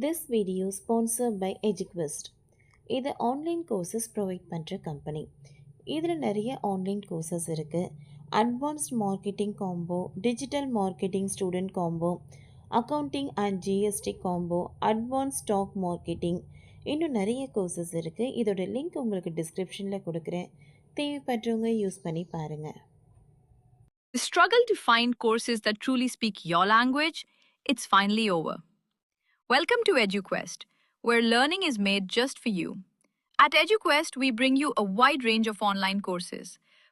This video sponsored by EduQuest. இது online courses provide பண்ணுற company. இதில் நிறைய ஆன்லைன் கோர்சஸ் இருக்குது. Advanced marketing combo, digital marketing student combo, accounting and GST combo, advance stock marketing, இன்னும் நிறைய courses இருக்குது. இதோட லிங்க் உங்களுக்கு டிஸ்கிரிப்ஷனில் கொடுக்குறேன். தேவைப்படுறவங்க யூஸ் பண்ணி பாருங்கள். The struggle to find courses that truly speak your language, it's finally over. Welcome to EduQuest, where learning is made just for you. At EduQuest, we bring you a wide range of online courses,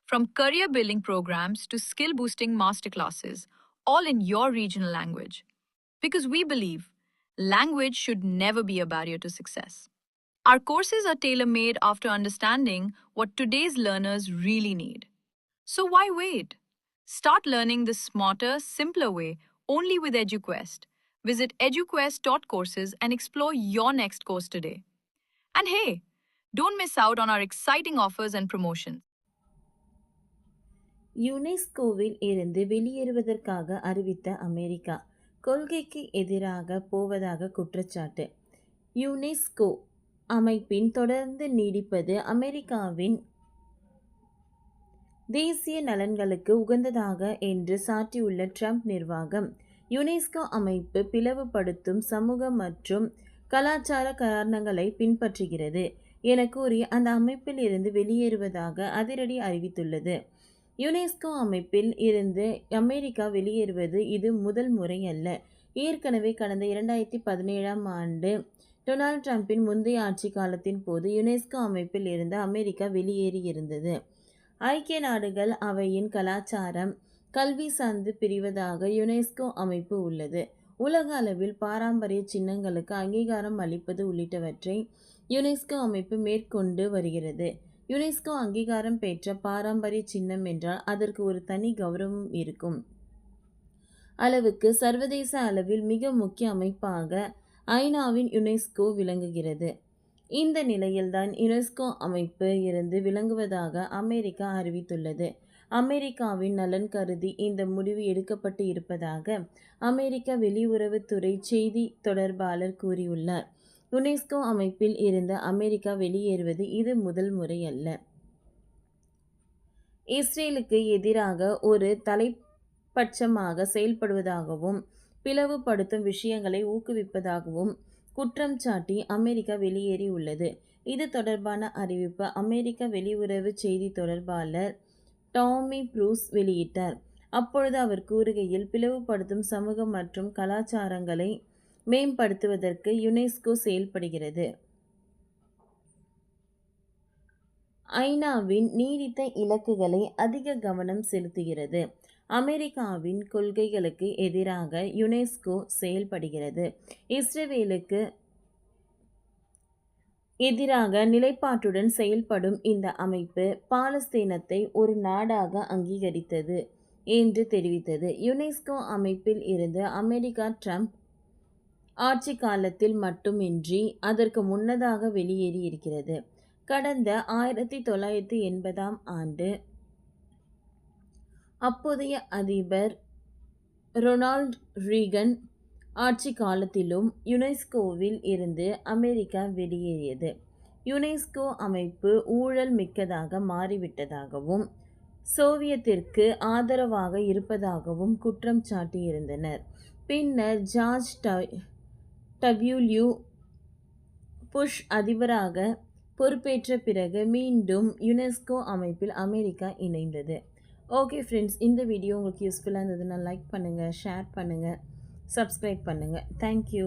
from career building programs to skill boosting masterclasses, all in your regional language. Because we believe language should never be a barrier to success. Our courses are tailor made after understanding what today's learners really need. So why wait? Start learning the smarter, simpler way only with EduQuest. Visit eduquest.courses and explore your next course today. And hey, don't miss out on our exciting offers and promotions. யுனெஸ்கோவில் இருந்து வெளியேறுவதற்காக அறிவித்த America கொள்கைக்கு எதிராக போவதாக குற்றச்சாட்டு. UNESCO அமைப்பின் தொடர்ந்து நீடிப்பது அமெரிக்காவின் தேசிய நலன்களுக்கு உகந்ததாக என்று சாட்டியுள்ள ட்ரம்ப் நிர்வாகம் யுனெஸ்கோ அமைப்பு பிளவுபடுத்தும் சமூக மற்றும் கலாச்சார காரணங்களை பின்பற்றுகிறது என கூறி அந்த அமைப்பில் இருந்து வெளியேறுவதாக அதிரடி அறிவித்துள்ளது. யுனெஸ்கோ அமைப்பில் இருந்து அமெரிக்கா வெளியேறுவது இது முதல் முறை அல்ல. ஏற்கனவே கடந்த 2017ஆம் ஆண்டு டொனால்ட் ட்ரம்பின் முந்தைய ஆட்சி காலத்தின் போது யுனெஸ்கோ அமைப்பில் இருந்து அமெரிக்கா வெளியேறியிருந்தது. ஐக்கிய நாடுகள் அவையின் கலாச்சாரம் கல்வி சார்ந்து பிரிவதாக யுனெஸ்கோ அமைப்பு உள்ளது. உலக அளவில் பாரம்பரிய சின்னங்களுக்கு அங்கீகாரம் அளிப்பது உள்ளிட்டவற்றை யுனெஸ்கோ அமைப்பு மேற்கொண்டு வருகிறது. யுனெஸ்கோ அங்கீகாரம் பெற்ற பாரம்பரிய சின்னம் என்றால் அதற்கு ஒரு தனி கௌரவம் இருக்கும் அளவுக்கு சர்வதேச அளவில் மிக முக்கிய அமைப்பாக ஐநாவின் யுனெஸ்கோ விளங்குகிறது. இந்த நிலையில்தான் யுனெஸ்கோ அமைப்பு இருந்து விலகுவதாக அமெரிக்கா அறிவித்துள்ளது. அமெரிக்காவின் நலன் கருதி இந்த முடிவு எடுக்கப்பட்டு இருப்பதாக அமெரிக்க வெளியுறவுத்துறை செய்தி தொடர்பாளர் கூறியுள்ளார். யுனெஸ்கோ அமைப்பில் இருந்து அமெரிக்கா வெளியேறுவது இது முதல் முறை அல்ல. இஸ்ரேலுக்கு எதிராக ஒரு தலைப்பட்சமாக செயல்படுவதாகவும் பிளவுபடுத்தும் விஷயங்களை ஊக்குவிப்பதாகவும் குற்றம் சாட்டி அமெரிக்கா வெளியேறியுள்ளது. இது தொடர்பான அறிவிப்பு அமெரிக்க வெளியுறவு செய்தி தொடர்பாளர் டாமி ப்ரூஸ் வெளியிட்டார். அப்பொழுது அவர் கூறுகையில், பிளவுபடுத்தும் சமூக மற்றும் கலாச்சாரங்களை மேம்படுத்துவதற்கு யுனெஸ்கோ செயல்படுகிறது. ஐநாவின் நீடித்த இலக்குகளை அதிக கவனம் செலுத்துகிறது. அமெரிக்காவின் கொள்கைகளுக்கு எதிராக யுனெஸ்கோ செயல்படுகிறது. இஸ்ரேலுக்கு எதிராக நிலைப்பாட்டுடன் செயல்படும் இந்த அமைப்பு பாலஸ்தீனத்தை ஒரு நாடாக அங்கீகரித்தது என்று தெரிவித்தது. யுனெஸ்கோ அமைப்பில் இருந்து அமெரிக்கா ட்ரம்ப் ஆட்சி காலத்தில் மட்டுமின்றி அதற்கு முன்னதாக வெளியேறி இருக்கிறது. கடந்த 1980ஆம் ஆண்டு அப்போதைய அதிபர் ரொனால்ட் ரீகன் ஆட்சி காலத்திலும் யுனெஸ்கோவில் இருந்து அமெரிக்கா வெளியேறியது. யுனெஸ்கோ அமைப்பு ஊழல் மிக்கதாக மாறிவிட்டதாகவும் சோவியத்திற்கு ஆதரவாக இருப்பதாகவும் குற்றம் சாட்டியிருந்தனர். பின்னர் ஜார்ஜ் டபிள்யூ புஷ் அதிபராக பொறுப்பேற்ற பிறகு மீண்டும் யுனெஸ்கோ அமைப்பில் அமெரிக்கா இணைந்தது. ஓகே ஃப்ரெண்ட்ஸ், இந்த வீடியோ உங்களுக்கு யூஸ்ஃபுல்லாக இருந்ததுன்னா லைக் பண்ணுங்கள், ஷேர் பண்ணுங்கள், சப்ஸ்கிரைப் பண்ணுங்கள். தேங்க்யூ.